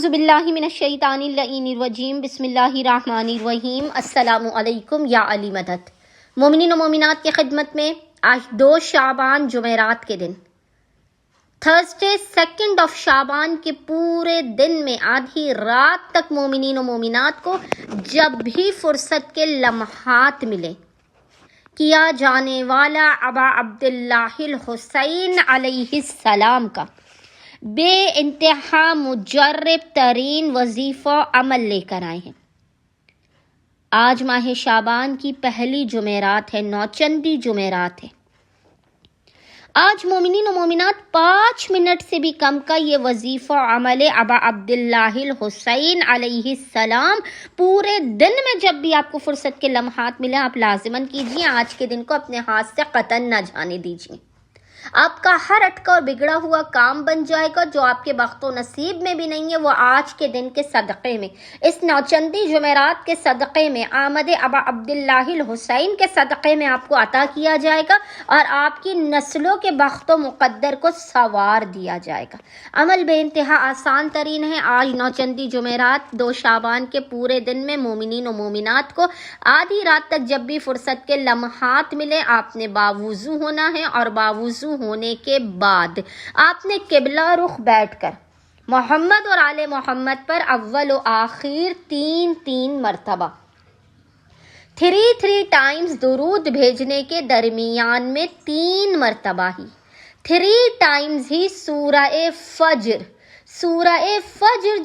اعوذ باللہ من الشیطان اللعین الرجیم بسم اللہ الرحمن الرحیم السلام علیکم یا علی مدد۔ مومنین و مومنات کی خدمت میں آج 2 شعبان جمعرات کے دن تھرسڈے 2 شعبان کے پورے دن میں آدھی رات تک مومنین و مومنات کو جب بھی فرصت کے لمحات ملے کیا جانے والا ابا عبداللہ الحسین علیہ السلام کا بے انتہا مجرب ترین وظیفہ عمل لے کر آئے ہیں۔ آج ماہ شعبان کی پہلی جمعرات ہے، نوچندی جمعرات ہے۔ آج مومنین و مومنات 5 منٹ سے بھی کم کا یہ وظیفہ عمل ابا عبداللہ الحسین علیہ السلام پورے دن میں جب بھی آپ کو فرصت کے لمحات ملے آپ لازماً کیجیے۔ آج کے دن کو اپنے ہاتھ سے قطعاً نہ جانے دیجیے۔ آپ کا ہر اٹکا اور بگڑا ہوا کام بن جائے گا، جو آپ کے بخت و نصیب میں بھی نہیں ہے وہ آج کے دن کے صدقے میں، اس نوچندی جمعرات کے صدقے میں، آمد ابا عبداللہ الحسین کے صدقے میں آپ کو عطا کیا جائے گا اور آپ کی نسلوں کے بخت و مقدر کو سنوار دیا جائے گا۔ عمل بے انتہا آسان ترین ہے۔ آج نوچندی جمعرات 2 شعبان کے پورے دن میں مومنین و مومنات کو آدھی رات تک جب بھی فرصت کے لمحات ملے آپ نے باوضو ہونا ہے، اور باوضو ہونے کے بعد آپ نے قبلہ رخ بیٹھ کر محمد اور آل محمد پر اول و آخر 3 مرتبہ 3 ٹائمز درود بھیجنے کے درمیان میں 3 مرتبہ ہی 3 ٹائمز ہی سورہ فجر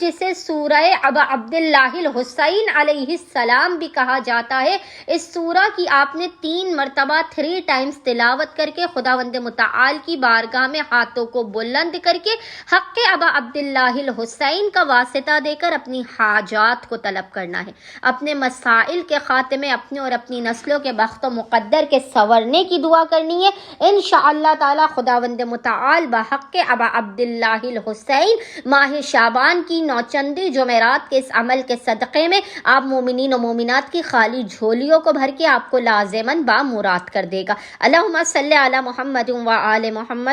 جسے سورہ ابا عبداللہ الحسین علیہ السلام بھی کہا جاتا ہے، اس سورہ کی آپ نے 3 مرتبہ 3 ٹائمز تلاوت کر کے خداوند متعال کی بارگاہ میں ہاتھوں کو بلند کر کے حق ابا عبداللہ الحسین کا واسطہ دے کر اپنی حاجات کو طلب کرنا ہے، اپنے مسائل کے خاتمے، اپنے اور اپنی نسلوں کے بخت و مقدر کے سنورنے کی دعا کرنی ہے۔ انشاءاللہ تعالی خداوند متعال بحق ابا عبداللہ الحسین ماہ شعبان کی نوچندی جمعرات کے اس عمل کے صدقے میں آپ مومنین و مومنات کی خالی جھولیوں کو بھر کے آپ کو لازماً بامراد کر دے گا۔ اللہم صلی علی محمد و آل محمد۔